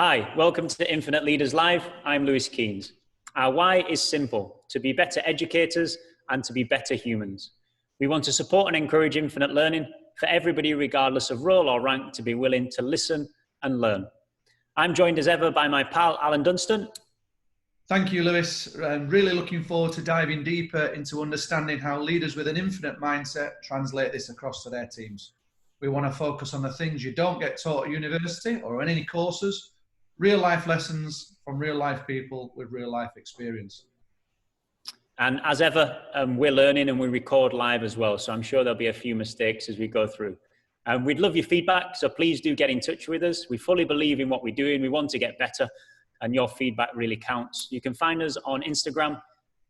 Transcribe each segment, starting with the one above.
Hi, welcome to Infinite Leaders Live. I'm Lewis Keynes. Our why is simple: to be better educators and to be better humans. We want to support and encourage infinite learning for everybody, regardless of role or rank, to be willing to listen and learn. I'm joined as ever by my pal, Alan Dunstan. Thank you, Lewis. I'm really looking forward to diving deeper into understanding how leaders with an infinite mindset translate this across to their teams. We want to focus on the things you don't get taught at university or in any courses, real life lessons from real life people with real life experience. And as ever, we're learning and we record live as well. So I'm sure there'll be a few mistakes as we go through. We'd love your feedback. So please do get in touch with us. We fully believe in what we're doing. We want to get better, and your feedback really counts. You can find us on Instagram,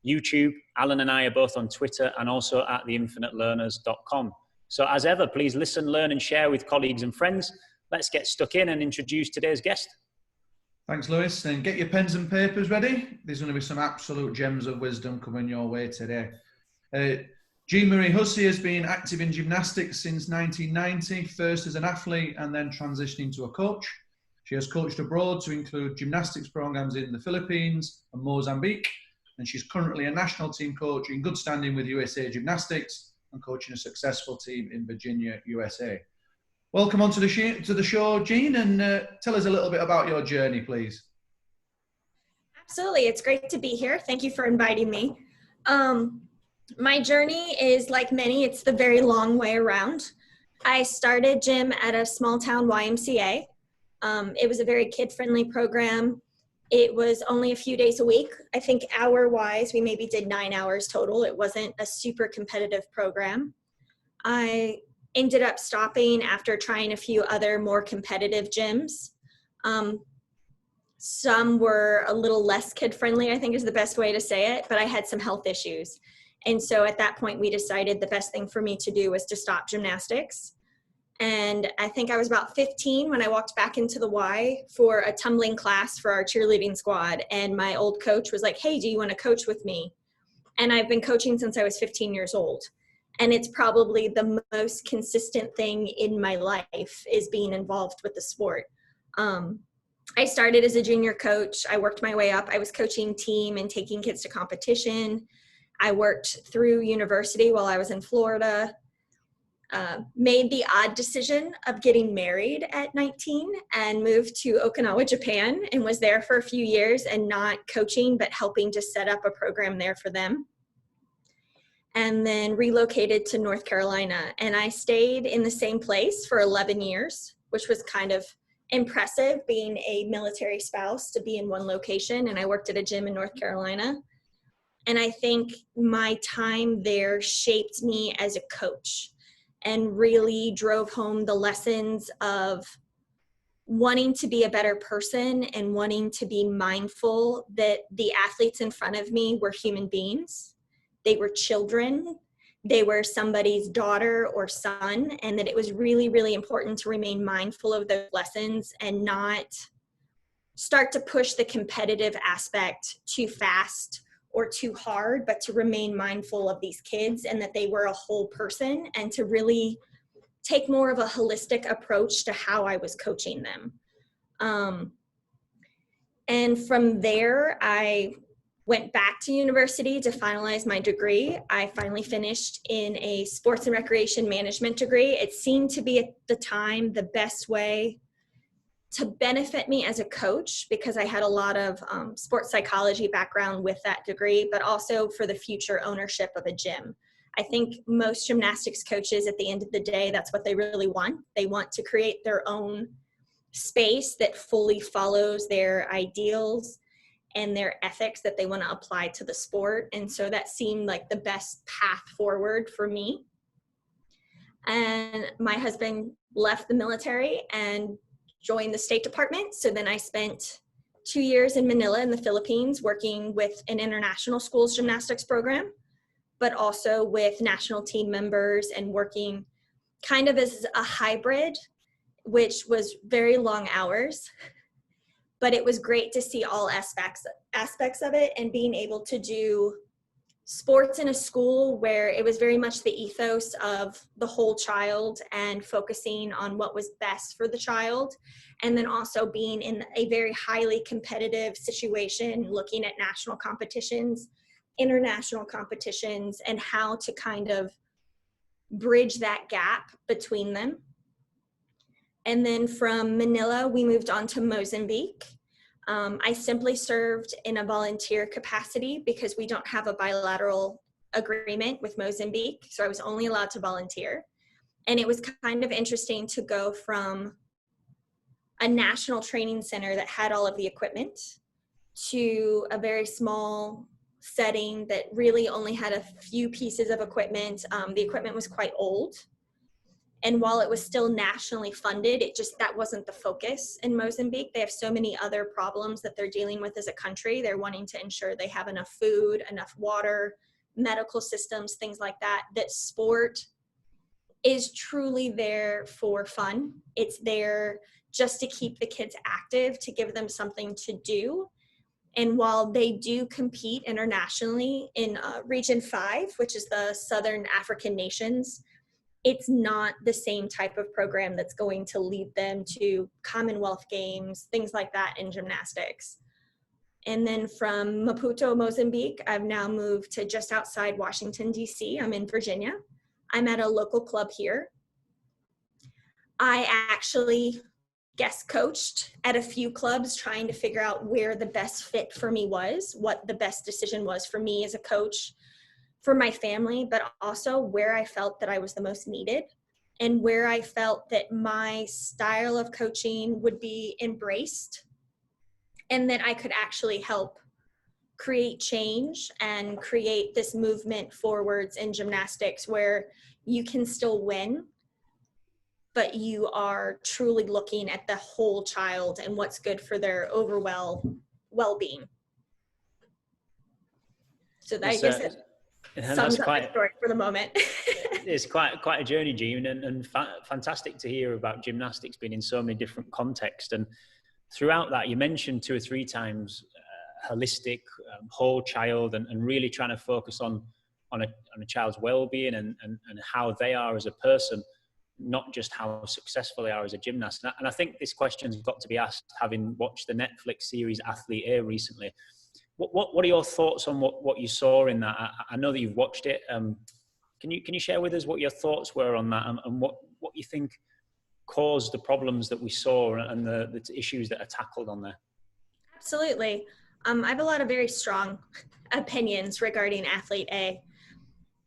YouTube. Alan and I are both on Twitter, and also at theinfinitelearners.com. So as ever, please listen, learn, and share with colleagues and friends. Let's get stuck in and introduce today's guest. Thanks, Lewis. And get your pens and papers ready. There's going to be some absolute gems of wisdom coming your way today. Marie Hussey has been active in gymnastics since 1990, first as an athlete and then transitioning to a coach. She has coached abroad to include gymnastics programs in the Philippines and Mozambique, and she's currently a national team coach in good standing with USA Gymnastics and coaching a successful team in Virginia, USA. Welcome onto the show, Jean, and tell us a little bit about your journey, please. Absolutely. It's great to be here. Thank you for inviting me. My journey is like many, it's the very long way around. I started gym at a small town YMCA. It was a very kid-friendly program. It was only a few days a week. I think hour-wise, we maybe did 9 hours total. It wasn't a super competitive program. I ended up stopping after trying a few other more competitive gyms. Some were a little less kid-friendly, I think is the best way to say it, but I had some health issues. And so at that point, we decided the best thing for me to do was to stop gymnastics. And I think I was about 15 when I walked back into the Y for a tumbling class for our cheerleading squad. And my old coach was like, hey, do you want to coach with me? And I've been coaching since I was 15 years old. And it's probably the most consistent thing in my life is being involved with the sport. I started as a junior coach. I worked my way up. I was coaching team and taking kids to competition. I worked through university while I was in Florida. Made the odd decision of getting married at 19 and moved to Okinawa, Japan, and was there for a few years and not coaching, but helping to set up a program there for them. And then relocated to North Carolina. And I stayed in the same place for 11 years, which was kind of impressive being a military spouse to be in one location. And I worked at a gym in North Carolina. And I think my time there shaped me as a coach and really drove home the lessons of wanting to be a better person and wanting to be mindful that the athletes in front of me were human beings. They were children. They were somebody's daughter or son, and that it was really, really important to remain mindful of those lessons and not start to push the competitive aspect too fast or too hard, but to remain mindful of these kids and that they were a whole person, and to really take more of a holistic approach to how I was coaching them. And from there, I went back to university to finalize my degree. I finally finished in a sports and recreation management degree. It seemed to be at the time the best way to benefit me as a coach, because I had a lot of sports psychology background with that degree, but also for the future ownership of a gym. I think most gymnastics coaches, at the end of the day, that's what they really want. They want to create their own space that fully follows their ideals and their ethics that they want to apply to the sport. And so that seemed like the best path forward for me. And my husband left the military and joined the State Department. So then I spent 2 years in Manila in the Philippines working with an international schools gymnastics program, but also with national team members and working kind of as a hybrid, which was very long hours. But it was great to see all aspects of it and being able to do sports in a school where it was very much the ethos of the whole child and focusing on what was best for the child. And then also being in a very highly competitive situation, looking at national competitions, international competitions, and how to kind of bridge that gap between them. And then from Manila, we moved on to Mozambique. I simply served in a volunteer capacity because we don't have a bilateral agreement with Mozambique. So I was only allowed to volunteer. And it was kind of interesting to go from a national training center that had all of the equipment to a very small setting that really only had a few pieces of equipment. The equipment was quite old. And while it was still nationally funded, that wasn't the focus in Mozambique. They have so many other problems that they're dealing with as a country. They're wanting to ensure they have enough food, enough water, medical systems, things like that, that sport is truly there for fun. It's there just to keep the kids active, to give them something to do. And while they do compete internationally in Region 5, which is the Southern African nations, it's not the same type of program that's going to lead them to Commonwealth Games, things like that in gymnastics. And then from Maputo, Mozambique, I've now moved to just outside Washington, D.C. I'm in Virginia. I'm at a local club here. I actually guest coached at a few clubs trying to figure out where the best fit for me was, what the best decision was for me as a coach, for my family, but also where I felt that I was the most needed and where I felt that my style of coaching would be embraced and that I could actually help create change and create this movement forwards in gymnastics where you can still win, but you are truly looking at the whole child and what's good for their overall well-being. So that, I guess it sums up the story for the moment. It's quite a journey, Jean, and fantastic to hear about gymnastics being in so many different contexts. And throughout that, you mentioned 2 or 3 times holistic, whole child, and really trying to focus on a child's well-being and how they are as a person, not just how successful they are as a gymnast. And I think this question's got to be asked, having watched the Netflix series Athlete A recently. What are your thoughts on what you saw in that? I know that you've watched it. Can you share with us what your thoughts were on that and what you think caused the problems that we saw and the issues that are tackled on there? Absolutely. I have a lot of very strong opinions regarding Athlete A.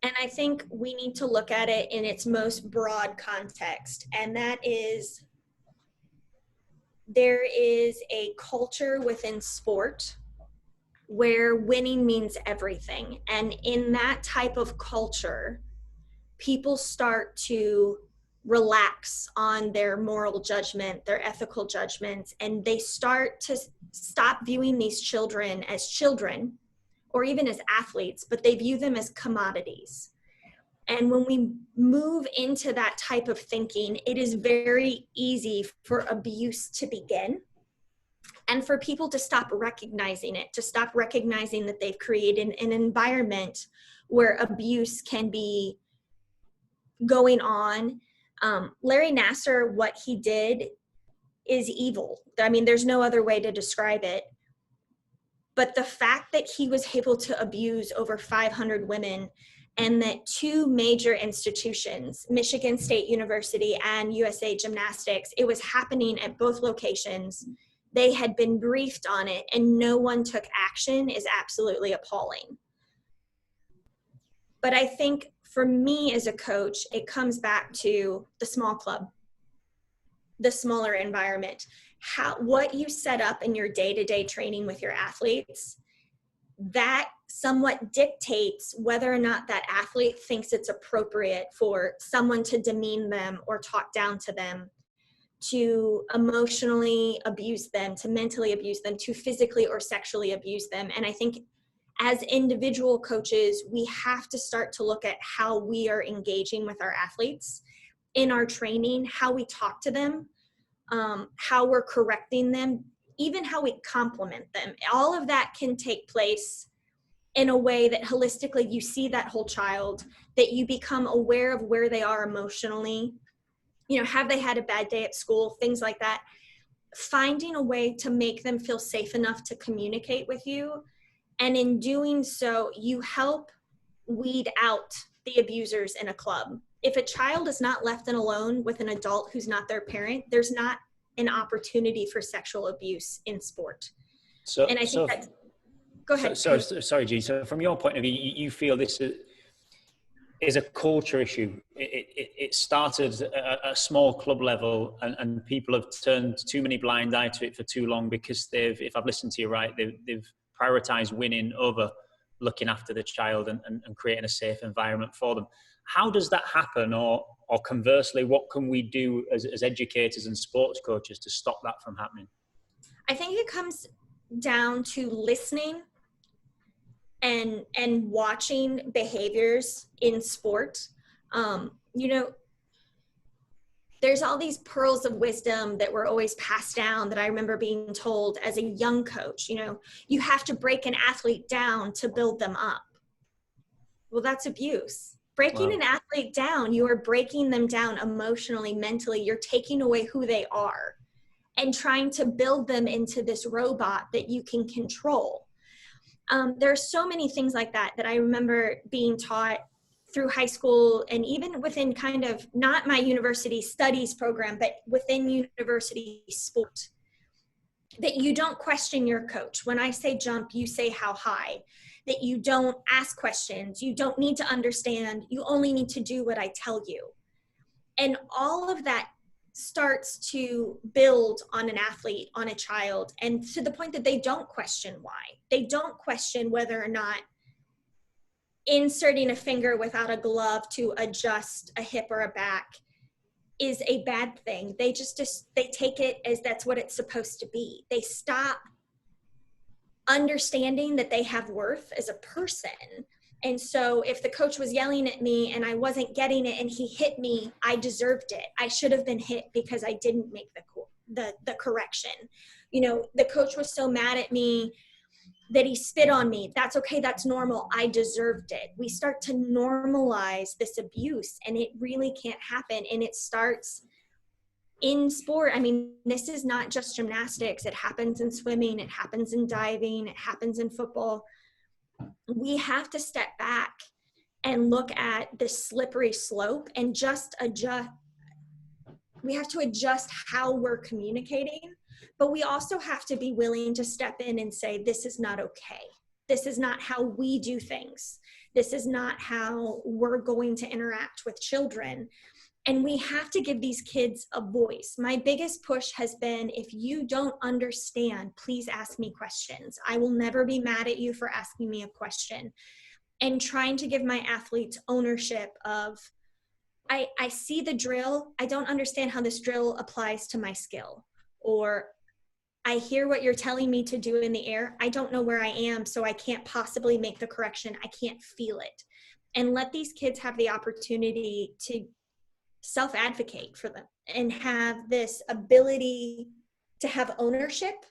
And I think we need to look at it in its most broad context. And that is, there is a culture within sport where winning means everything. And in that type of culture, people start to relax on their moral judgment, their ethical judgments, and they start to stop viewing these children as children or even as athletes, but they view them as commodities. And when we move into that type of thinking, it is very easy for abuse to begin and for people to stop recognizing it, to stop recognizing that they've created an environment where abuse can be going on. Larry Nassar, what he did is evil. I mean, there's no other way to describe it. But the fact that he was able to abuse over 500 women and that 2 major institutions, Michigan State University and USA Gymnastics, it was happening at both locations. They had been briefed on it and no one took action is absolutely appalling. But I think for me as a coach, it comes back to the small club, the smaller environment. What you set up in your day-to-day training with your athletes, that somewhat dictates whether or not that athlete thinks it's appropriate for someone to demean them or talk down to them, to emotionally abuse them, to mentally abuse them, to physically or sexually abuse them. And I think as individual coaches, we have to start to look at how we are engaging with our athletes in our training, how we talk to them, how we're correcting them, even how we compliment them. All of that can take place in a way that holistically you see that whole child, that you become aware of where they are emotionally. You know, have they had a bad day at school, things like that. Finding a way to make them feel safe enough to communicate with you. And in doing so, you help weed out the abusers in a club. If a child is not left alone with an adult who's not their parent, there's not an opportunity for sexual abuse in sport. And I think that, go ahead. Sorry, Jean. So from your point of view, you feel this is a culture issue. It started at a small club level, and people have turned too many blind eye to it for too long because if I've listened to you right, they've prioritized winning over looking after the child and creating a safe environment for them. How does that happen? Or conversely, what can we do as educators and sports coaches to stop that from happening? I think it comes down to listening and watching behaviors in sport. You know, there's all these pearls of wisdom that were always passed down that I remember being told as a young coach. You know, you have to break an athlete down to build them up. Well, that's abuse. Breaking an athlete down, you are breaking them down emotionally, mentally. You're taking away who they are and trying to build them into this robot that you can control. There are so many things like that I remember being taught through high school, and even within kind of not my university studies program, but within university sport, that you don't question your coach. When I say jump, you say how high, that you don't ask questions. You don't need to understand. You only need to do what I tell you. And all of that starts to build on an athlete, on a child, and to the point that they don't question why. They don't question whether or not inserting a finger without a glove to adjust a hip or a back is a bad thing. They they take it as that's what it's supposed to be. They stop understanding that they have worth as a person. And so if the coach was yelling at me and I wasn't getting it and he hit me, I deserved it. I should have been hit because I didn't make the correction. You know, the coach was so mad at me that he spit on me. That's okay. That's normal. I deserved it. We start to normalize this abuse, and it really can't happen. And it starts in sport. I mean, this is not just gymnastics. It happens in swimming. It happens in diving. It happens in football. We have to step back and look at the slippery slope and just adjust. We have to adjust how we're communicating, but we also have to be willing to step in and say, this is not okay. This is not how we do things. This is not how we're going to interact with children. And we have to give these kids a voice. My biggest push has been, if you don't understand, please ask me questions. I will never be mad at you for asking me a question. And trying to give my athletes ownership of, I see the drill. I don't understand how this drill applies to my skill. Or I hear what you're telling me to do in the air. I don't know where I am, so I can't possibly make the correction. I can't feel it. And let these kids have the opportunity to self-advocate for them and have this ability to have ownership.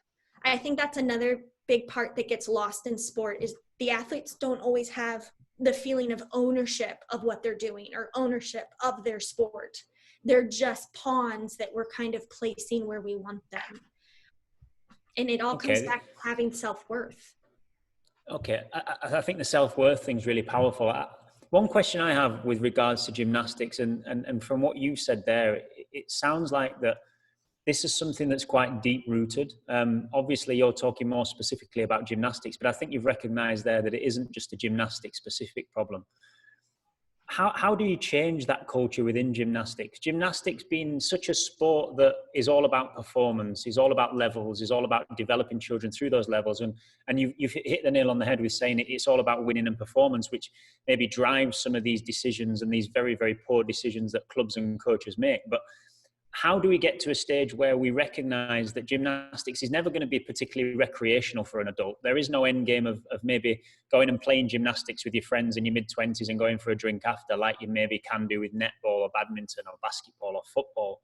I think that's another big part that gets lost in sport, is the athletes don't always have the feeling of ownership of what they're doing or ownership of their sport. They're just pawns that we're kind of placing where we want them. And it all comes back to having self-worth. Okay, I think the self-worth thing is really powerful. One question I have with regards to gymnastics, and from what you said there, it sounds like that this is something that's quite deep-rooted. Obviously, you're talking more specifically about gymnastics, but I think you've recognized there that it isn't just a gymnastics-specific problem. How do you change that culture within gymnastics? Gymnastics being such a sport that is all about performance, is all about levels, is all about developing children through those levels. And you've hit the nail on the head with saying it's all about winning and performance, which maybe drives some of these decisions and these very, very poor decisions that clubs and coaches make. But how do we get to a stage where we recognize that gymnastics is never going to be particularly recreational for an adult? There is no end game of maybe going and playing gymnastics with your friends in your mid-20s and going for a drink after, like you maybe can do with netball or badminton or basketball or football.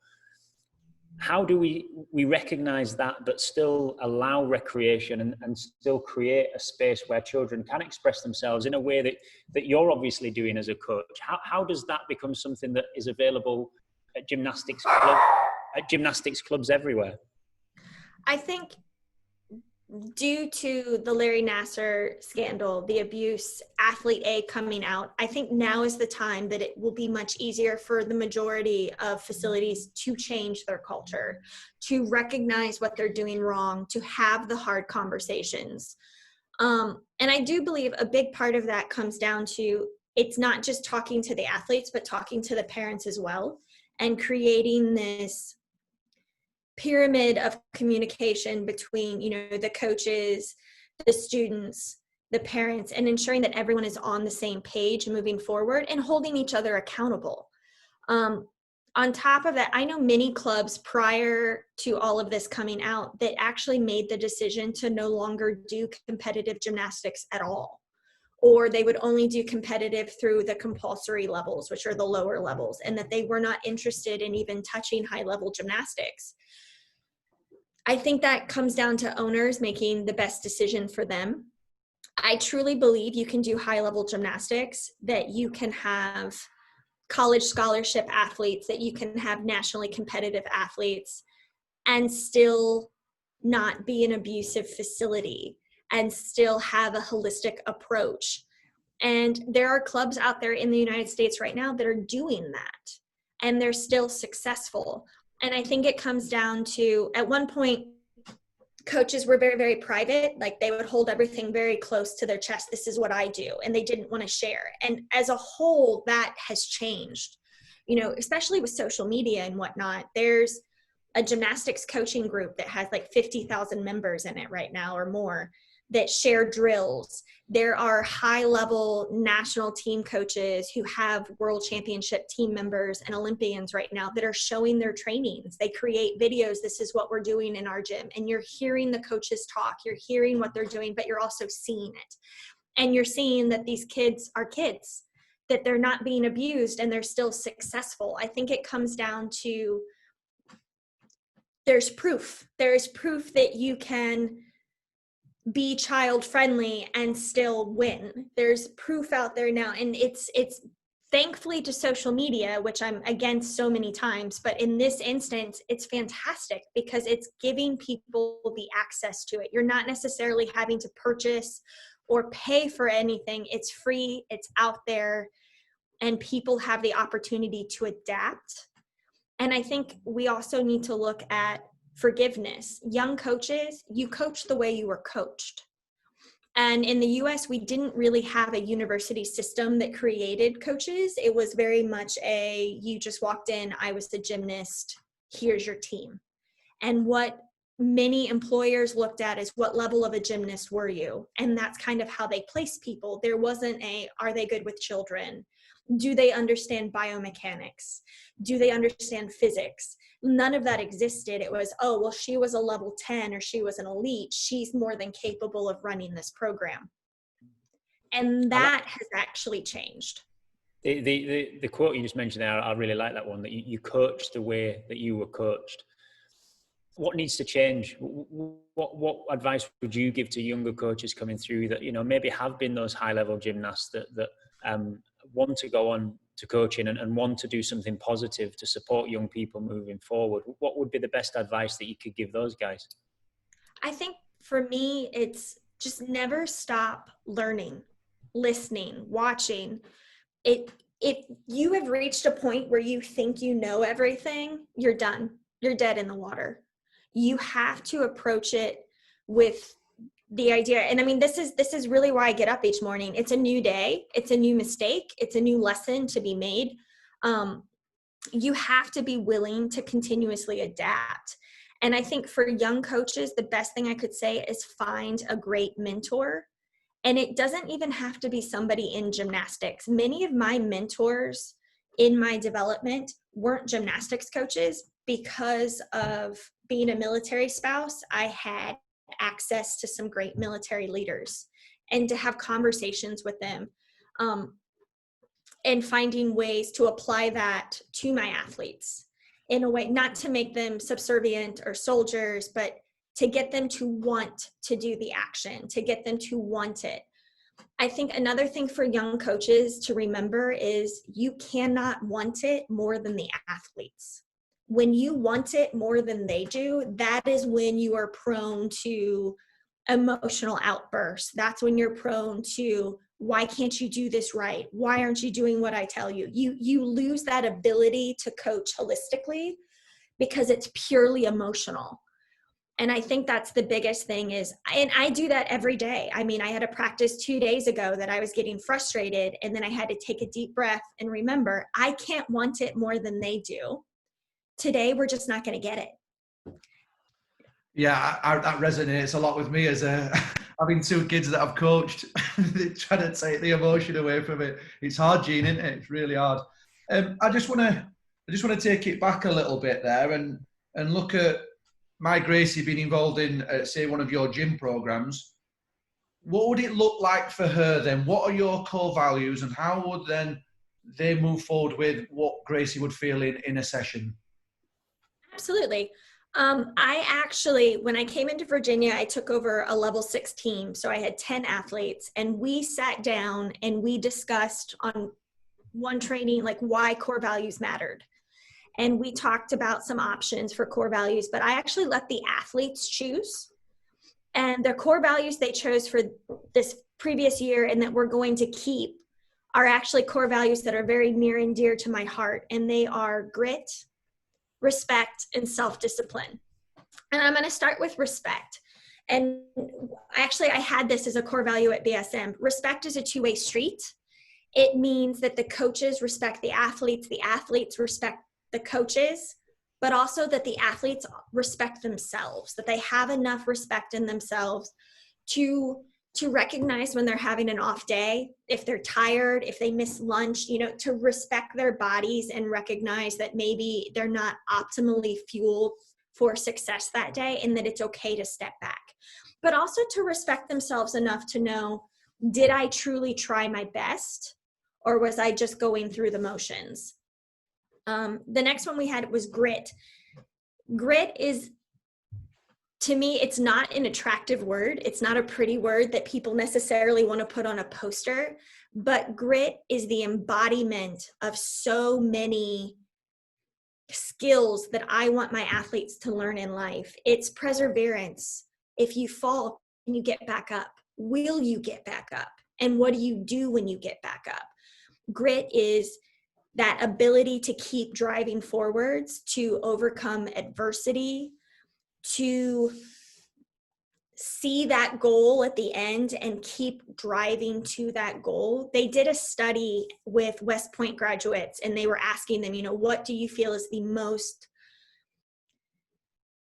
how do we recognize that, but still allow recreation and still create a space where children can express themselves in a way that you're obviously doing as a coach? How does that become something that is available at gymnastics clubs everywhere? I think due to the Larry Nassar scandal, the abuse, athlete A coming out, I think now is the time that it will be much easier for the majority of facilities to change their culture, to recognize what they're doing wrong, to have the hard conversations. And I do believe a big part of that comes down to, it's not just talking to the athletes, but talking to the parents as well, and creating this pyramid of communication between, the coaches, the students, the parents, and ensuring that everyone is on the same page moving forward and holding each other accountable. On top of that, I know many clubs prior to all of this coming out that actually made the decision to no longer do competitive gymnastics at all, or they would only do competitive through the compulsory levels, which are the lower levels, and that they were not interested in even touching high-level gymnastics. I think that comes down to owners making the best decision for them. I truly believe you can do high-level gymnastics, that you can have college scholarship athletes, that you can have nationally competitive athletes, and still not be an abusive facility, and still have a holistic approach. And there are clubs out there in the United States right now that are doing that, and they're still successful. And I think it comes down to, at one point, coaches were very, very private. Like, they would hold everything very close to their chest. This is what I do. And they didn't want to share. And as a whole, that has changed, especially with social media and whatnot. There's a gymnastics coaching group that has like 50,000 members in it right now or more, that share drills. There are high-level national team coaches who have world championship team members and Olympians right now that are showing their trainings. They create videos. This is what we're doing in our gym. And you're hearing the coaches talk. You're hearing what they're doing, but you're also seeing it. And you're seeing that these kids are kids, that they're not being abused, and they're still successful. I think it comes down to, there's proof. There is proof that you can be child friendly and still win. There's proof out there now, and it's thankfully to social media, which I'm against so many times, but in this instance, it's fantastic because it's giving people the access to it. You're not necessarily having to purchase or pay for anything. It's free, it's out there, and people have the opportunity to adapt. And I think we also need to look at forgiveness. Young coaches, you coach the way you were coached. And in the US, we didn't really have a university system that created coaches. It was very much you just walked in, I was the gymnast, here's your team. And what many employers looked at is, what level of a gymnast were you? And that's kind of how they place people. There wasn't are they good with children? Do they understand biomechanics? Do they understand physics? None of that existed. It was, oh, well, she was a level 10 or she was an elite. She's more than capable of running this program. And that has actually changed. The quote you just mentioned there, I really like that one, that you coached the way that you were coached. What needs to change? What advice would you give to younger coaches coming through that, maybe have been those high-level gymnasts that want to go on to coaching and want to do something positive to support young people moving forward? What would be the best advice that you could give those guys? I think for me, it's just never stop learning, listening, watching. If you have reached a point where you think you know everything, you're done. You're dead in the water. You have to approach it with the idea. And I mean, this is really why I get up each morning. It's a new day. It's a new mistake. It's a new lesson to be made. You have to be willing to continuously adapt. And I think for young coaches, the best thing I could say is find a great mentor. And it doesn't even have to be somebody in gymnastics. Many of my mentors in my development weren't gymnastics coaches. Because of being a military spouse, I had access to some great military leaders, and to have conversations with them, and finding ways to apply that to my athletes. in a way, not to make them subservient or soldiers, but to get them to want to do the action, to get them to want it. I think another thing for young coaches to remember is you cannot want it more than the athletes. When you want it more than they do, that is when you are prone to emotional outbursts. That's when you're prone to, why can't you do this right? Why aren't you doing what I tell you? You lose that ability to coach holistically because it's purely emotional. And I think that's the biggest thing is, and I do that every day. I mean, I had a practice 2 days ago that I was getting frustrated, and then I had to take a deep breath and remember, I can't want it more than they do. Today, we're just not going to get it. Yeah, that resonates a lot with me as having 2 kids that I've coached. Trying to take the emotion away from it. It's hard, Gene, isn't it? It's really hard. I just want to take it back a little bit there and look at my Gracie being involved in, say, one of your gym programs. What would it look like for her then? What are your core values, and how would then they move forward with what Gracie would feel in a session? Absolutely. I actually, when I came into Virginia, I took over a level 6 team. So I had 10 athletes, and we sat down and we discussed on one training, like why core values mattered. And we talked about some options for core values, but I actually let the athletes choose. And their core values they chose for this previous year and that we're going to keep are actually core values that are very near and dear to my heart. And they are grit, respect, and self-discipline. And I'm going to start with respect. And actually, I had this as a core value at BSM. Respect is a two-way street. It means that the coaches respect the athletes respect the coaches, but also that the athletes respect themselves, that they have enough respect in themselves to recognize when they're having an off day, if they're tired, if they miss lunch, to respect their bodies and recognize that maybe they're not optimally fueled for success that day and that it's okay to step back. But also to respect themselves enough to know, did I truly try my best or was I just going through the motions? The next one we had was grit. Grit is, to me, it's not an attractive word. It's not a pretty word that people necessarily want to put on a poster, but grit is the embodiment of so many skills that I want my athletes to learn in life. It's perseverance. If you fall, can you get back up? Will you get back up? And what do you do when you get back up? Grit is that ability to keep driving forwards, to overcome adversity, to see that goal at the end and keep driving to that goal. They did a study with West Point graduates and they were asking them, what do you feel is the most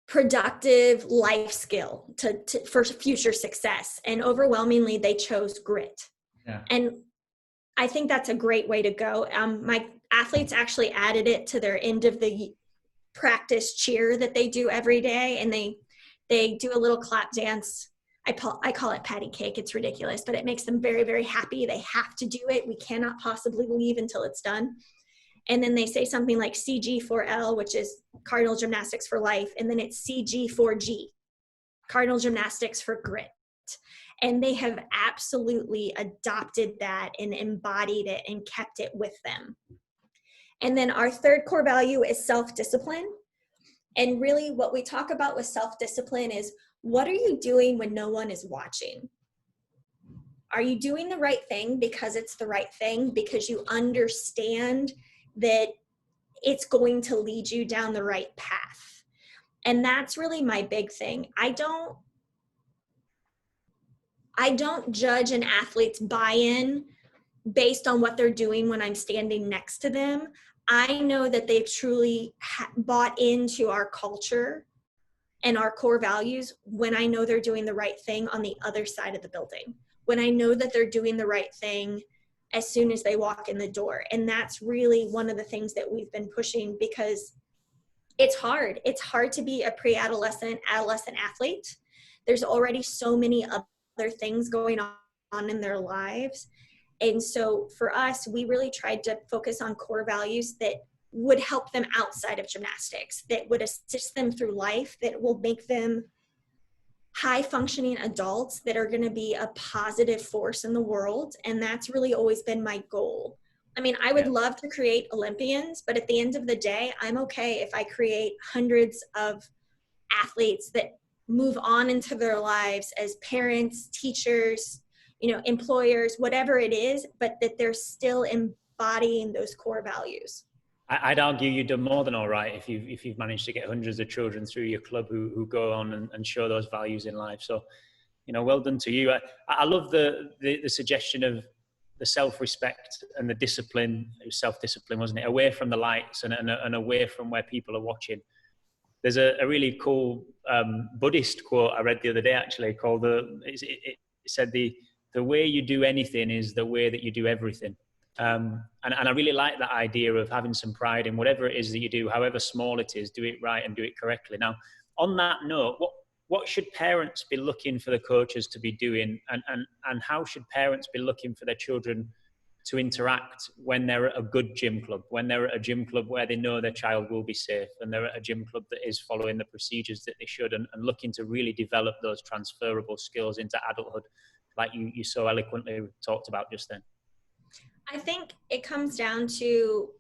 productive life skill for future success? And overwhelmingly, they chose grit. Yeah. And I think that's a great way to go. My athletes actually added it to their end of the practice cheer that they do every day. And they do a little clap dance. I call it patty cake. It's ridiculous, but it makes them very, very happy. They have to do it. We cannot possibly leave until it's done. And then they say something like CG4L, which is Cardinal Gymnastics for Life. And then it's CG4G, Cardinal Gymnastics for Grit. And they have absolutely adopted that and embodied it and kept it with them. And then our third core value is self-discipline. And really what we talk about with self-discipline is, what are you doing when no one is watching? Are you doing the right thing because it's the right thing, because you understand that it's going to lead you down the right path? And that's really my big thing. I don't judge an athlete's buy-in based on what they're doing when I'm standing next to them. I know that they've truly bought into our culture and our core values when I know they're doing the right thing on the other side of the building, when I know that they're doing the right thing as soon as they walk in the door. And that's really one of the things that we've been pushing, because it's hard. It's hard to be a pre-adolescent, adolescent athlete. There's already so many other things going on in their lives. And so for us, we really tried to focus on core values that would help them outside of gymnastics, that would assist them through life, that will make them high functioning adults that are going to be a positive force in the world. And that's really always been my goal. I mean, I would love to create Olympians, but at the end of the day, I'm okay if I create hundreds of athletes that move on into their lives as parents, teachers, you know, employers, whatever it is, but that they're still embodying those core values. I'd argue you've done more than all right if you've managed to get hundreds of children through your club who go on and show those values in life. So, you know, well done to you. I love the suggestion of the self-respect and the discipline, self-discipline, wasn't it? Away from the lights and away from where people are watching. There's a really cool Buddhist quote I read the other day, actually, called it said the way you do anything is the way that you do everything. And I really like that idea of having some pride in whatever it is that you do, however small it is, do it right and do it correctly. Now, on that note, what should parents be looking for the coaches to be doing, and how should parents be looking for their children to interact when they're at a good gym club, when they're at a gym club where they know their child will be safe, and they're at a gym club that is following the procedures that they should, and looking to really develop those transferable skills into adulthood, like you so eloquently talked about just then? I think it comes down to,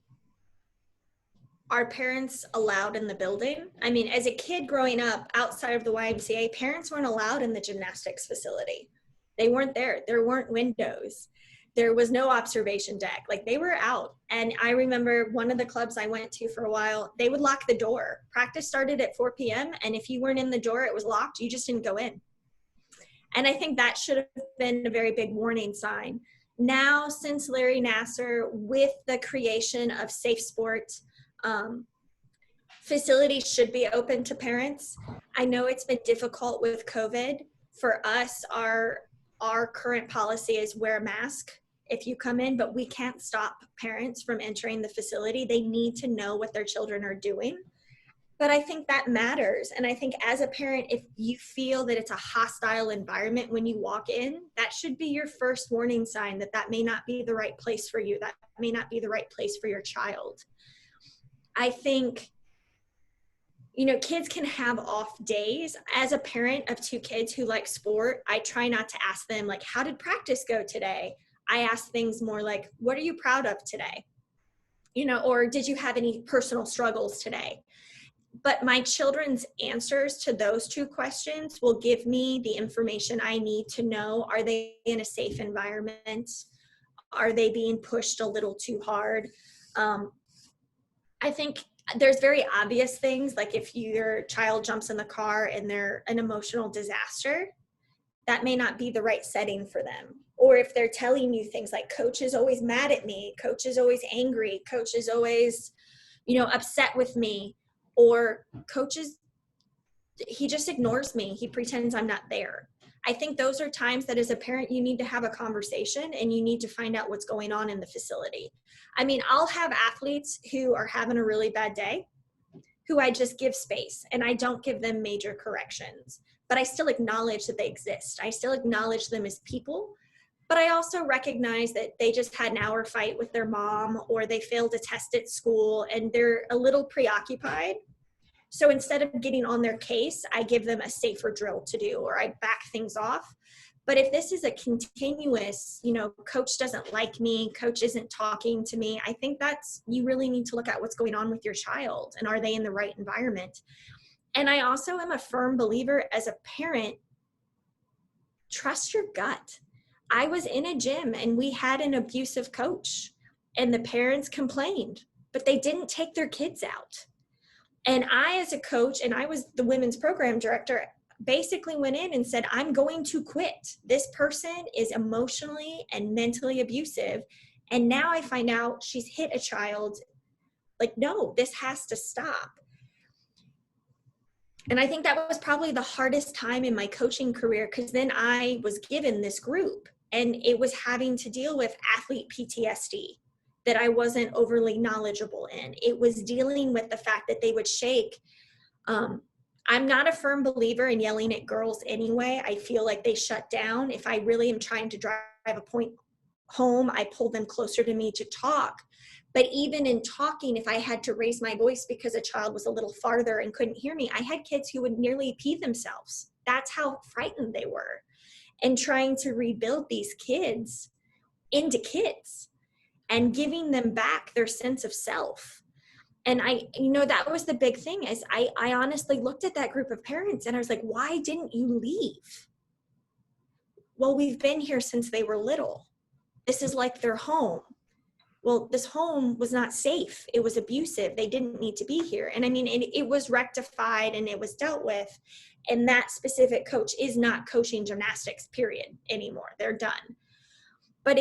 are parents allowed in the building? I mean, as a kid growing up outside of the YMCA, parents weren't allowed in the gymnastics facility. They weren't there. There weren't windows. There was no observation deck. Like, they were out. And I remember one of the clubs I went to for a while, they would lock the door. Practice started at 4 p.m. And if you weren't in the door, it was locked. You just didn't go in. And I think that should have been a very big warning sign. Now, since Larry Nassar, with the creation of Safe Sports, facilities should be open to parents. I know it's been difficult with COVID. For us, our current policy is wear a mask if you come in, but we can't stop parents from entering the facility. They need to know what their children are doing. But I think that matters. And I think as a parent, if you feel that it's a hostile environment when you walk in, that should be your first warning sign that that may not be the right place for you. That may not be the right place for your child. I think, you know, kids can have off days. As a parent of 2 kids who like sport, I try not to ask them, like, how did practice go today? I ask things more like, what are you proud of today? You know, or did you have any personal struggles today? But my children's answers to those 2 questions will give me the information I need to know. Are they in a safe environment? Are they being pushed a little too hard? I think there's very obvious things, like if your child jumps in the car and they're an emotional disaster, that may not be the right setting for them. Or if they're telling you things like, coach is always mad at me, coach is always angry, coach is always, you know, upset with me, or he just ignores me, he pretends I'm not there. I think those are times that as a parent, you need to have a conversation and you need to find out what's going on in the facility. I mean, I'll have athletes who are having a really bad day, who I just give space and I don't give them major corrections, but I still acknowledge that they exist. I still acknowledge them as people, but I also recognize that they just had an hour fight with their mom, or they failed a test at school and they're a little preoccupied. So instead of getting on their case, I give them a safer drill to do, or I back things off. But if this is a continuous, you know, coach doesn't like me, coach isn't talking to me, I think you really need to look at what's going on with your child and are they in the right environment? And I also am a firm believer as a parent, trust your gut. I was in a gym and we had an abusive coach and the parents complained, but they didn't take their kids out. And I, as a coach, and I was the women's program director, basically went in and said, I'm going to quit. This person is emotionally and mentally abusive. And now I find out she's hit a child. Like, no, this has to stop. And I think that was probably the hardest time in my coaching career, because then I was given this group and it was having to deal with athlete PTSD that I wasn't overly knowledgeable in. It was dealing with the fact that they would shake. I'm not a firm believer in yelling at girls anyway. I feel like they shut down. If I really am trying to drive a point home, I pull them closer to me to talk. But even in talking, if I had to raise my voice because a child was a little farther and couldn't hear me, I had kids who would nearly pee themselves. That's how frightened they were. And trying to rebuild these kids into kids and giving them back their sense of self. And that was the big thing, is I honestly looked at that group of parents and I was like, why didn't you leave? Well, we've been here since they were little. This is like their home. Well, this home was not safe. It was abusive. They didn't need to be here. And I mean, it was rectified and it was dealt with. And that specific coach is not coaching gymnastics, period, anymore. They're done. But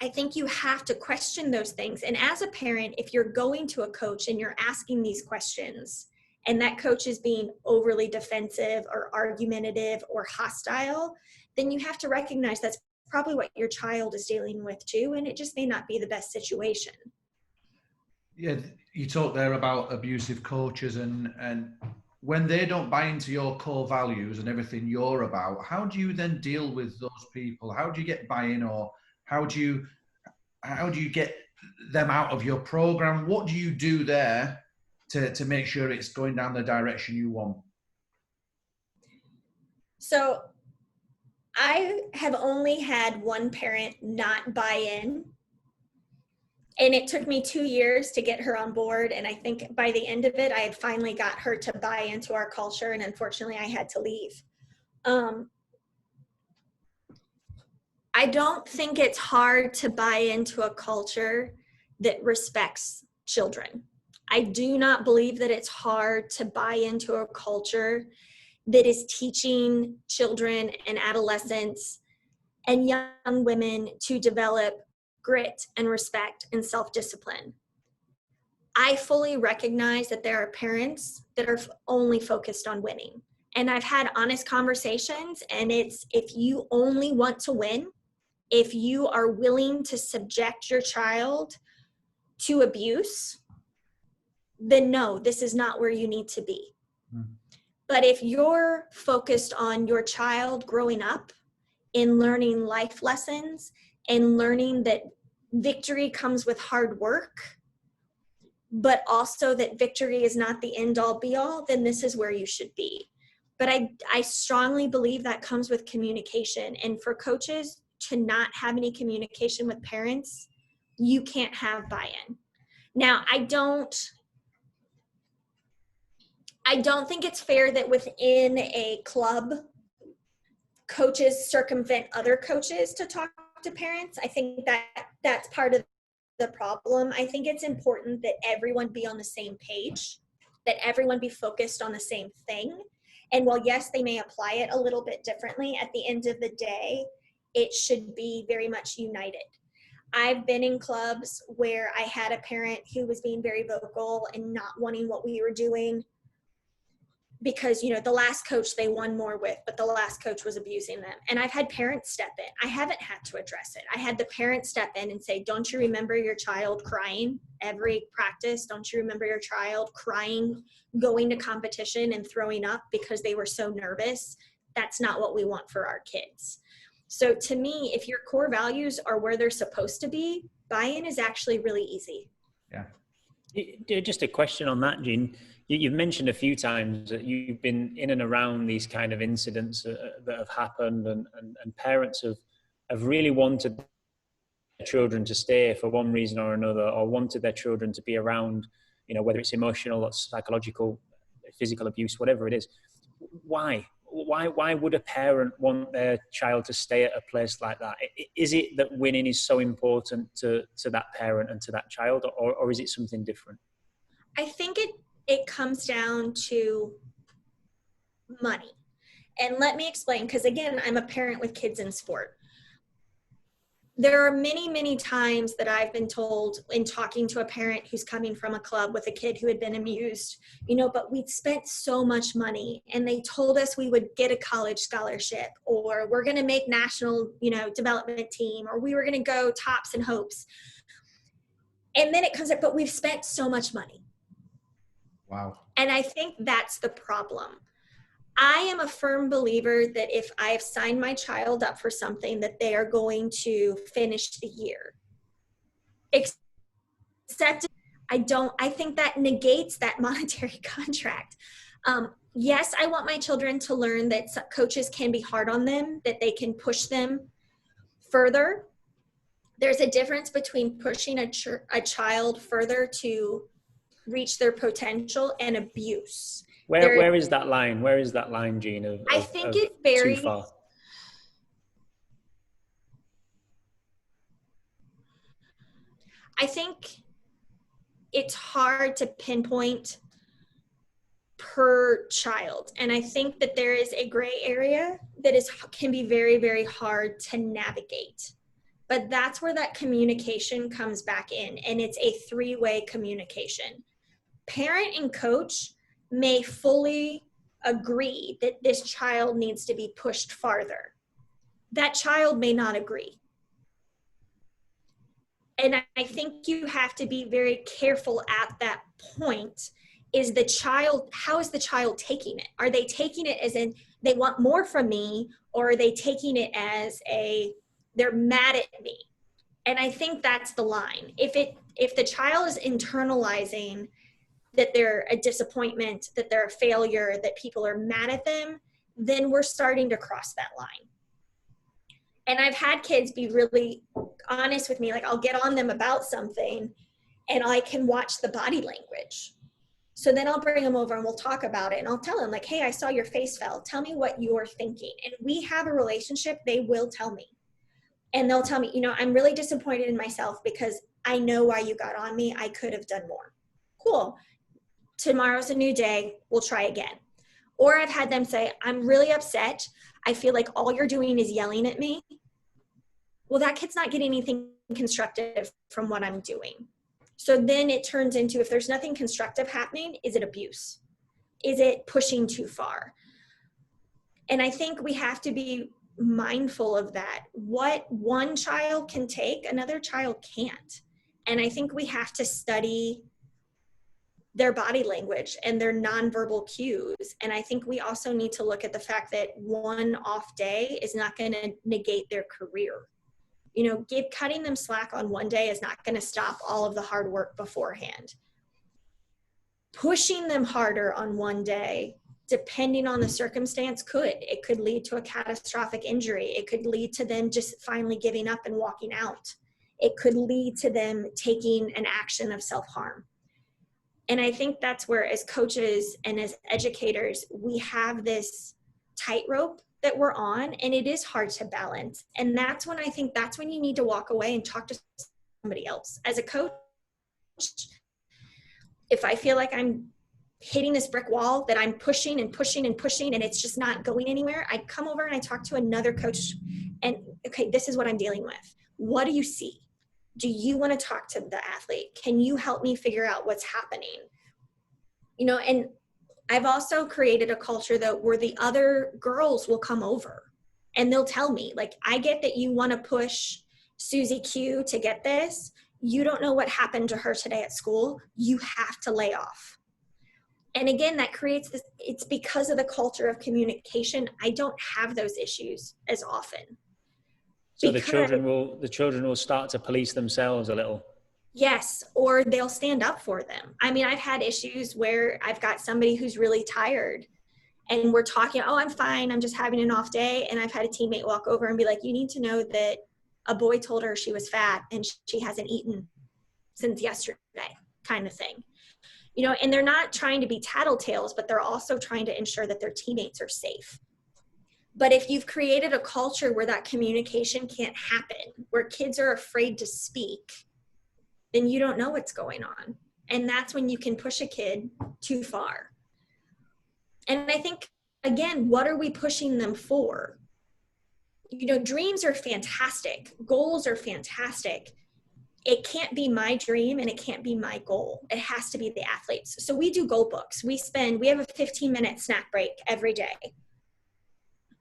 I think you have to question those things. And as a parent, if you're going to a coach and you're asking these questions and that coach is being overly defensive or argumentative or hostile, then you have to recognize that's probably what your child is dealing with too, and it just may not be the best situation. Yeah, you talked there about abusive coaches, and when they don't buy into your core values and everything you're about, how do you then deal with those people? How do you get buy-in, or how do you get them out of your program? What do you do there to make sure it's going down the direction you want? So I have only had one parent not buy in, and it took me 2 years to get her on board. And I think by the end of it, I had finally got her to buy into our culture. And unfortunately, I had to leave. I don't think it's hard to buy into a culture that respects children. I do not believe that it's hard to buy into a culture that is teaching children and adolescents and young women to develop grit and respect and self-discipline. I fully recognize that there are parents that are only focused on winning. And I've had honest conversations, and it's, if you only want to win, if you are willing to subject your child to abuse, then no, this is not where you need to be. But if you're focused on your child growing up in learning life lessons and learning that victory comes with hard work, but also that victory is not the end all be all, then this is where you should be. But I strongly believe that comes with communication. And for coaches to not have any communication with parents, you can't have buy-in. Now, I don't think it's fair that within a club, coaches circumvent other coaches to talk to parents. I think that that's part of the problem. I think it's important that everyone be on the same page, that everyone be focused on the same thing. And while, yes, they may apply it a little bit differently, at the end of the day, it should be very much united. I've been in clubs where I had a parent who was being very vocal and not wanting what we were doing because, you know, the last coach they won more with, but the last coach was abusing them. And I've had parents step in. I haven't had to address it. I had the parents step in and say, don't you remember your child crying every practice? Don't you remember your child crying, going to competition and throwing up because they were so nervous? That's not what we want for our kids. So to me, if your core values are where they're supposed to be, buy-in is actually really easy. Yeah. Just a question on that, Jean. You've mentioned a few times that you've been in and around these kind of incidents that have happened, and parents have really wanted their children to stay for one reason or another, or wanted their children to be around, you know, whether it's emotional or psychological, physical abuse, whatever it is. Why would a parent want their child to stay at a place like that? Is it that winning is so important to that parent and to that child, or is it something different? I think it comes down to money. And let me explain, because again, I'm a parent with kids in sport. There are many, many times that I've been told in talking to a parent who's coming from a club with a kid who had been abused, you know, but we'd spent so much money and they told us we would get a college scholarship, or we're going to make national, you know, development team, or we were going to go tops and hopes. And then it comes up, but we've spent so much money. Wow. And I think that's the problem. I am a firm believer that if I have signed my child up for something, that they are going to finish the year. accept it. I think that negates that monetary contract. Yes, I want my children to learn that coaches can be hard on them, that they can push them further. There's a difference between pushing a child further to reach their potential and abuse. Where is that line? Where is that line, Jean, I think it varies. Too far? I think it's hard to pinpoint per child. And I think that there is a gray area that can be very, very hard to navigate. But that's where that communication comes back in. And it's a three-way communication. Parent and coach may fully agree that this child needs to be pushed farther. That child may not agree. And I think you have to be very careful at that point. How is the child taking it? Are they taking it as in they want more from me, or are they taking it as they're mad at me? And I think that's the line. If the child is internalizing that they're a disappointment, that they're a failure, that people are mad at them, then we're starting to cross that line. And I've had kids be really honest with me, like I'll get on them about something and I can watch the body language. So then I'll bring them over and we'll talk about it, and I'll tell them like, hey, I saw your face fell. Tell me what you're thinking. And we have a relationship. They will tell me. And they'll tell me, I'm really disappointed in myself because I know why you got on me. I could have done more. Cool. Tomorrow's a new day. We'll try again. Or I've had them say, I'm really upset. I feel like all you're doing is yelling at me. Well, that kid's not getting anything constructive from what I'm doing. So then it turns into, if there's nothing constructive happening, is it abuse? Is it pushing too far? And I think we have to be mindful of that. What one child can take, another child can't. And I think we have to study their body language and their nonverbal cues. And I think we also need to look at the fact that one off day is not going to negate their career. Cutting them slack on one day is not going to stop all of the hard work beforehand. Pushing them harder on one day, depending on the circumstance, it could lead to a catastrophic injury. It could lead to them just finally giving up and walking out. It could lead to them taking an action of self-harm. And I think that's where, as coaches and as educators, we have this tightrope that we're on, and it is hard to balance. And that's when you need to walk away and talk to somebody else. As a coach, if I feel like I'm hitting this brick wall, that I'm pushing and pushing and pushing and it's just not going anywhere, I come over and I talk to another coach and, okay, this is what I'm dealing with. What do you see? Do you want to talk to the athlete? Can you help me figure out what's happening? And I've also created a culture where the other girls will come over and they'll tell me, like, I get that you want to push Susie Q to get this. You don't know what happened to her today at school. You have to lay off. And again, that creates this, it's because of the culture of communication. I don't have those issues as often. So the children will start to police themselves a little. Yes, or they'll stand up for them. I mean, I've had issues where I've got somebody who's really tired and we're talking, oh, I'm fine, I'm just having an off day. And I've had a teammate walk over and be like, you need to know that a boy told her she was fat and she hasn't eaten since yesterday, kind of thing. And they're not trying to be tattletales, but they're also trying to ensure that their teammates are safe. But if you've created a culture where that communication can't happen, where kids are afraid to speak, then you don't know what's going on. And that's when you can push a kid too far. And I think, again, what are we pushing them for? Dreams are fantastic. Goals are fantastic. It can't be my dream and it can't be my goal. It has to be the athletes. So we do goal books. We have a 15-minute snack break every day.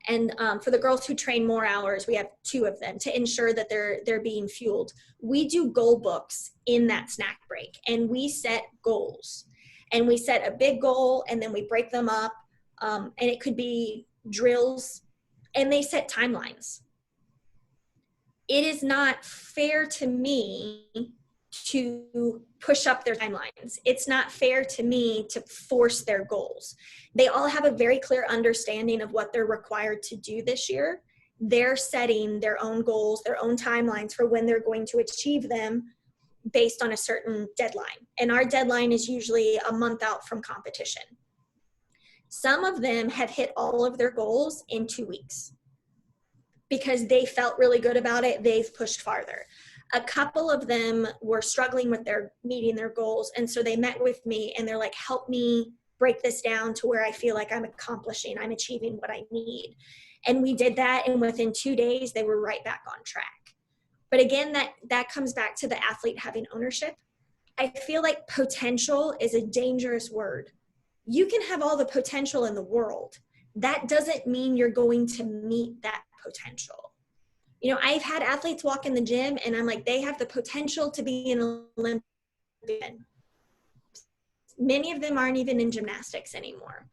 And for the girls who train more hours, we have 2 of them to ensure that they're being fueled. We do goal books in that snack break, and we set goals. And we set a big goal, and then we break them up, and it could be drills, and they set timelines. It is not fair to me to push up their timelines. It's not fair to me to force their goals. They all have a very clear understanding of what they're required to do this year. They're setting their own goals, their own timelines for when they're going to achieve them based on a certain deadline. And our deadline is usually a month out from competition. Some of them have hit all of their goals in 2 weeks because they felt really good about it. They've pushed farther. A couple of them were struggling with meeting their goals. And so they met with me and they're like, help me break this down to where I feel like I'm achieving what I need. And we did that. And within 2 days, they were right back on track. But again, that comes back to the athlete having ownership. I feel like potential is a dangerous word. You can have all the potential in the world. That doesn't mean you're going to meet that potential. You know, I've had athletes walk in the gym and I'm like, they have the potential to be an Olympian. Many of them aren't even in gymnastics anymore.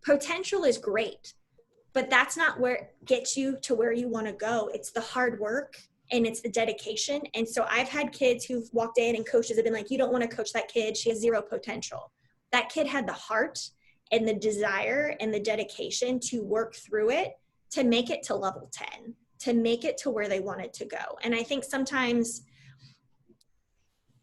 Potential is great, but that's not where it gets you to where you want to go. It's the hard work and it's the dedication. And so I've had kids who've walked in and coaches have been like, you don't want to coach that kid. She has zero potential. That kid had the heart and the desire and the dedication to work through it to make it to level 10. To make it to where they wanted to go. And I think sometimes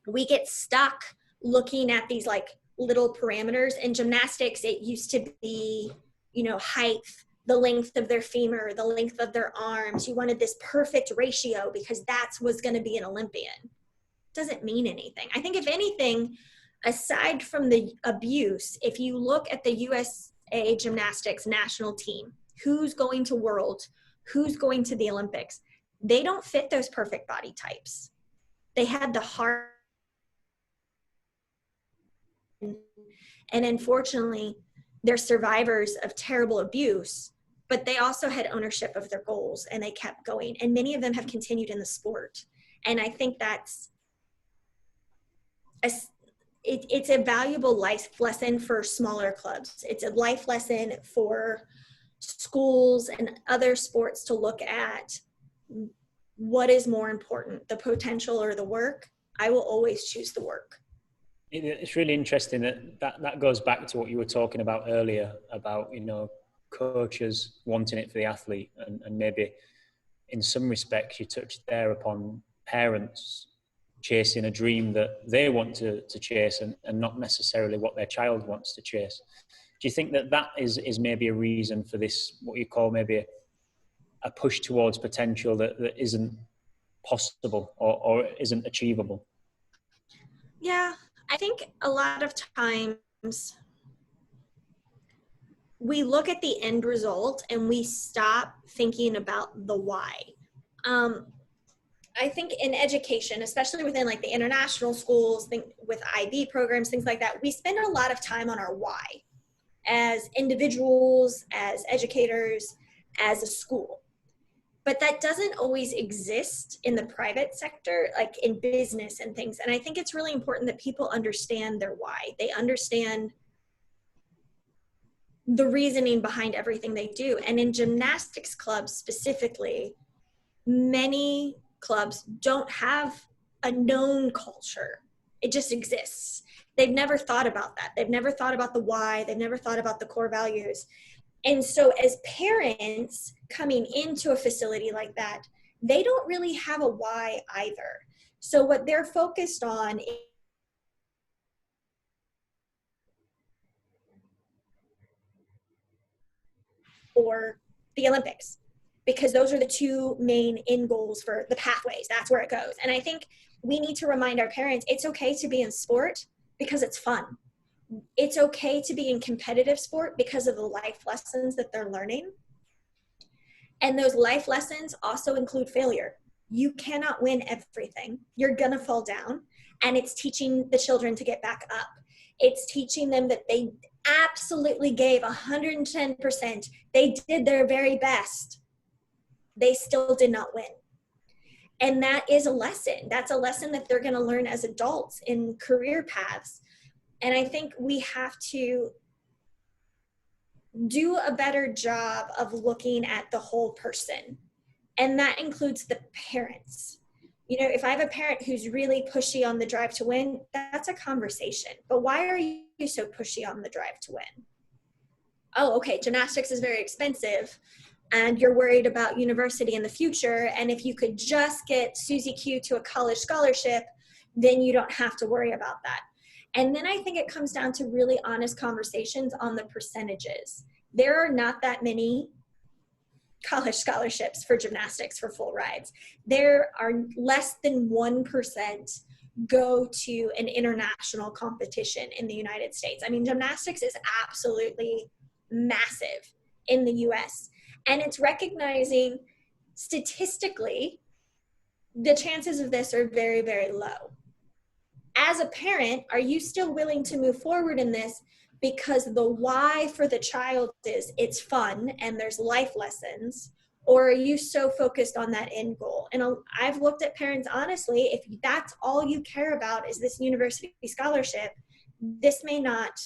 we get stuck looking at these like little parameters. In gymnastics, it used to be, you know, height, the length of their femur, the length of their arms. You wanted this perfect ratio because that's what's going to be an Olympian. Doesn't mean anything. I think if anything, aside from the abuse, if you look at the USA gymnastics national team, who's going to Worlds, who's going to the Olympics, they don't fit those perfect body types. They had the heart. And unfortunately, they're survivors of terrible abuse, but they also had ownership of their goals and they kept going. And many of them have continued in the sport. And I think that's, it's a valuable life lesson for smaller clubs. It's a life lesson for schools and other sports to look at what is more important, the potential or the work. I will always choose the work. It's really interesting that goes back to what you were talking about earlier about, you know, coaches wanting it for the athlete, and maybe in some respects you touched there upon parents chasing a dream that they want to chase and not necessarily what their child wants to chase. Do you think that is maybe a reason for this, what you call maybe a push towards potential that isn't possible or isn't achievable? Yeah, I think a lot of times we look at the end result and we stop thinking about the why. I think in education, especially within like the international schools, with IB programs, things like that, we spend a lot of time on our why as individuals, as educators, as a school. But that doesn't always exist in the private sector, like in business and things. And I think it's really important that people understand their why. They understand the reasoning behind everything they do. And in gymnastics clubs specifically, many clubs don't have a known culture. It just exists. They've never thought about that. They've never thought about the why. They've never thought about the core values. And so as parents coming into a facility like that, they don't really have a why either. So what they're focused on or the Olympics, because those are the two main end goals for the pathways. That's where it goes. And I think we need to remind our parents, it's okay to be in sport because it's fun. It's okay to be in competitive sport because of the life lessons that they're learning. And those life lessons also include failure. You cannot win everything. You're going to fall down. And it's teaching the children to get back up. It's teaching them that they absolutely gave 110%. They did their very best. They still did not win. And that is a lesson. That's a lesson that they're going to learn as adults in career paths. And I think we have to do a better job of looking at the whole person. And that includes the parents. You know, if I have a parent who's really pushy on the drive to win, that's a conversation. But why are you so pushy on the drive to win? Oh, okay, gymnastics is very expensive and you're worried about university in the future. And if you could just get Susie Q to a college scholarship, then you don't have to worry about that. And then I think it comes down to really honest conversations on the percentages. There are not that many college scholarships for gymnastics for full rides. There are less than 1% go to an international competition in the United States. I mean, gymnastics is absolutely massive in the US. And it's recognizing statistically, the chances of this are very, very low. As a parent, are you still willing to move forward in this because the why for the child is it's fun and there's life lessons, or are you so focused on that end goal? And I've looked at parents, honestly, if that's all you care about is this university scholarship, this may not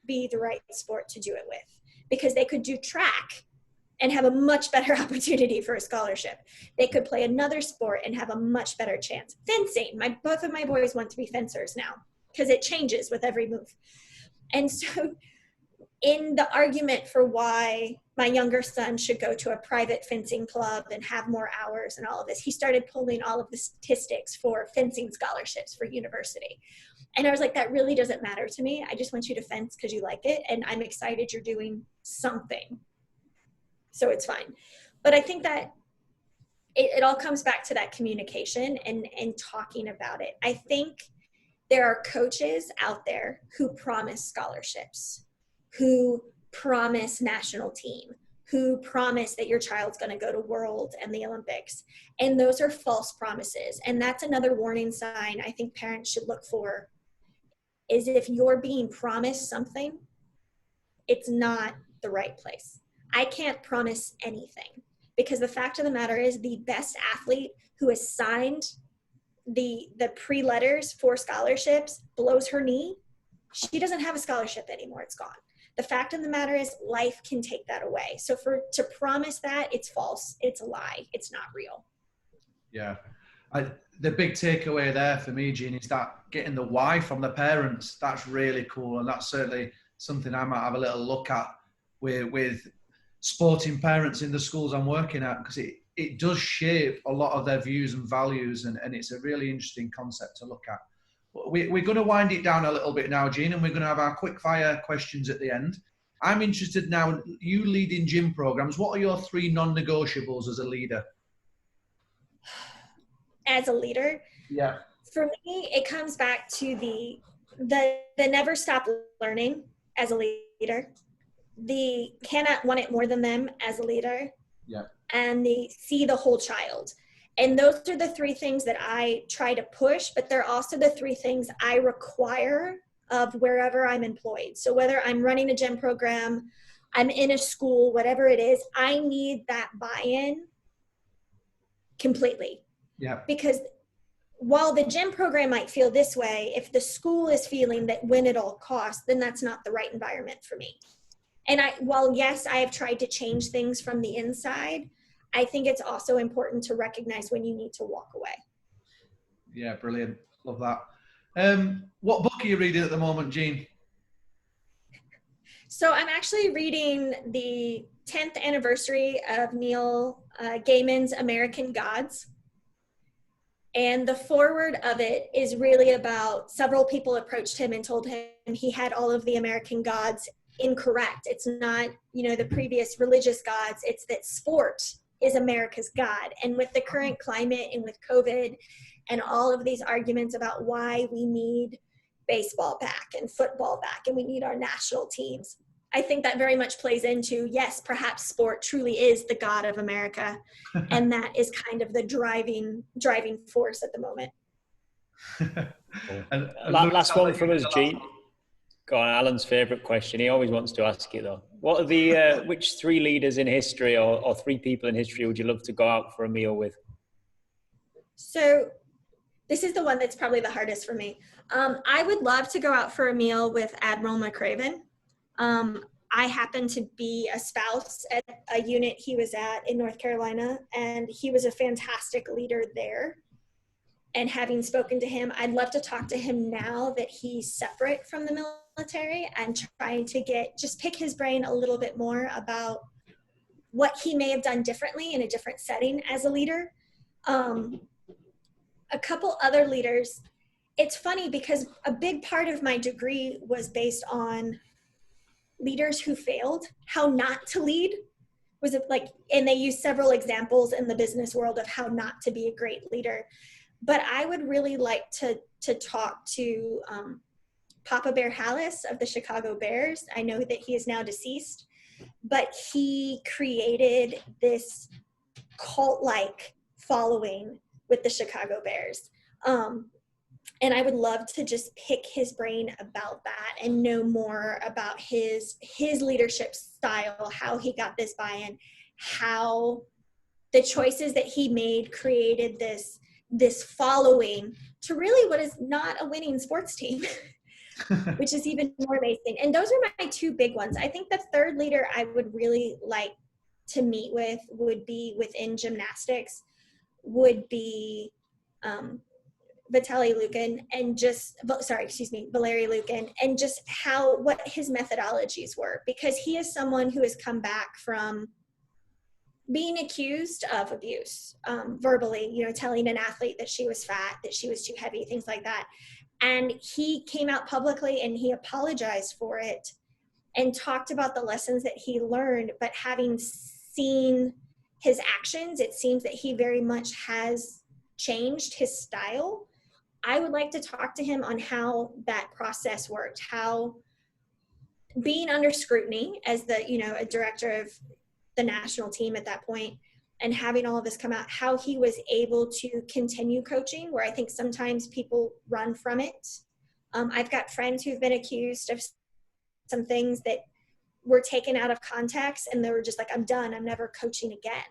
be the right sport to do it with, because they could do track and have a much better opportunity for a scholarship. They could play another sport and have a much better chance. Fencing, both of my boys want to be fencers now because it changes with every move. And so in the argument for why my younger son should go to a private fencing club and have more hours and all of this, he started pulling all of the statistics for fencing scholarships for university. And I was like, that really doesn't matter to me. I just want you to fence because you like it. And I'm excited you're doing something. So it's fine. But I think that it all comes back to that communication and talking about it. I think there are coaches out there who promise scholarships, who promise national team, who promise that your child's going to go to World and the Olympics. And those are false promises. And that's another warning sign I think parents should look for, is if you're being promised something, it's not the right place. I can't promise anything, because the fact of the matter is the best athlete who has signed the pre-letters for scholarships blows her knee, she doesn't have a scholarship anymore. It's gone. The fact of the matter is life can take that away. So to promise that, it's false. It's a lie. It's not real. Yeah. The big takeaway there for me, Jean, is that getting the why from the parents. That's really cool. And that's certainly something I might have a little look at with sporting parents in the schools I'm working at, because it does shape a lot of their views and values, and it's a really interesting concept to look at. We're going to wind it down a little bit now, Jean, and we're going to have our quick fire questions at the end. I'm interested now, you lead in gym programs. What are your 3 non-negotiables as a leader? As a leader? Yeah. For me, it comes back to the never stop learning as a leader, the cannot want it more than them as a leader, yeah, and the see the whole child. And those are the 3 things that I try to push, but they're also the 3 things I require of wherever I'm employed. So whether I'm running a gym program, I'm in a school, whatever it is, I need that buy-in completely. Yeah. Because while the gym program might feel this way, if the school is feeling that win at all costs, then that's not the right environment for me. And while yes, I have tried to change things from the inside, I think it's also important to recognize when you need to walk away. Yeah, brilliant. Love that. What book are you reading at the moment, Jean? So I'm actually reading the 10th anniversary of Neil Gaiman's American Gods. And the foreword of it is really about several people approached him and told him he had all of the American gods incorrect. It's not, the previous religious gods. It's that sport is America's God. And with the current climate and with COVID and all of these arguments about why we need baseball back and football back and we need our national teams, I think that very much plays into, yes, perhaps sport truly is the God of America. And that is kind of the driving force at the moment. and last one from us, Jean. Go on, Alan's favourite question. He always wants to ask it though. What are the which 3 leaders in history or 3 people in history would you love to go out for a meal with? So this is the one that's probably the hardest for me. I would love to go out for a meal with Admiral McRaven. I happened to be a spouse at a unit he was at in North Carolina, and he was a fantastic leader there. And having spoken to him, I'd love to talk to him now that he's separate from the military and trying to pick his brain a little bit more about what he may have done differently in a different setting as a leader. A couple other leaders, it's funny because a big part of my degree was based on leaders who failed, how not to lead. Was it like, and they use several examples in the business world of how not to be a great leader. But I would really like to talk to Papa Bear Hallis of the Chicago Bears. I know that he is now deceased, but he created this cult-like following with the Chicago Bears. And I would love to just pick his brain about that and know more about his leadership style, how he got this buy-in, how the choices that he made created this following to really what is not a winning sports team, which is even more amazing. And those are my two big ones. I think the third leader I would really like to meet with would be within gymnastics, would be Valery Lukin, and just what his methodologies were, because he is someone who has come back from being accused of abuse, verbally, telling an athlete that she was fat, that she was too heavy, things like that. And he came out publicly and he apologized for it and talked about the lessons that he learned. But having seen his actions, it seems that he very much has changed his style. I would like to talk to him on how that process worked, how being under scrutiny as a director of the national team at that point, and having all of this come out, how he was able to continue coaching, where I think sometimes people run from it. I've got friends who've been accused of some things that were taken out of context, and they were just like, I'm done, I'm never coaching again.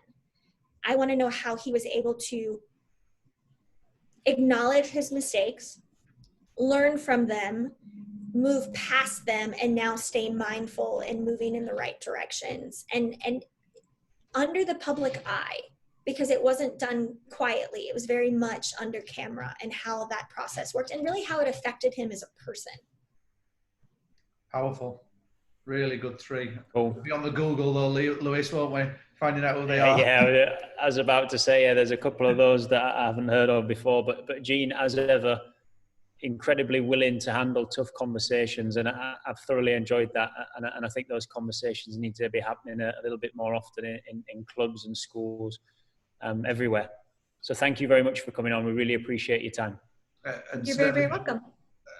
I want to know how he was able to acknowledge his mistakes, learn from them, move past them, and now stay mindful and moving in the right directions and under the public eye, because it wasn't done quietly. It was very much under camera, and how that process worked and really how it affected him as a person. Powerful. Really good three. Cool. We'll be on the Google though, Lewis, won't we? Finding out who they are. Yeah, I was about to say, there's a couple of those that I haven't heard of before, but Gene, as ever, incredibly willing to handle tough conversations, and I've thoroughly enjoyed that, and I think those conversations need to be happening a little bit more often in clubs and schools, everywhere. So thank you very much for coming on. We really appreciate your time. You're very, very welcome.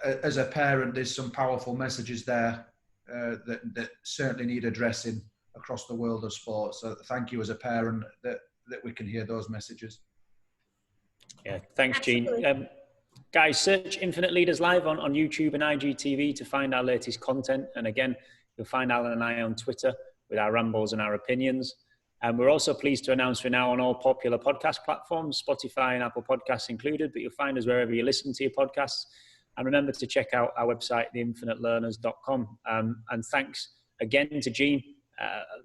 As a parent, there's some powerful messages there that certainly need addressing across the world of sport. So thank you as a parent that we can hear those messages. Yeah, thanks, Absolutely. Gene. Guys, search Infinite Leaders Live on YouTube and IGTV to find our latest content. And again, you'll find Alan and I on Twitter with our rambles and our opinions. And we're also pleased to announce we're now on all popular podcast platforms, Spotify and Apple Podcasts included, but you'll find us wherever you listen to your podcasts. And remember to check out our website, theinfinitelearners.com. And thanks again to Gene,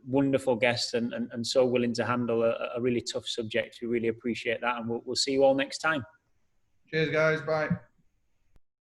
wonderful guest and so willing to handle a really tough subject. We really appreciate that. And we'll see you all next time. Cheers, guys. Bye.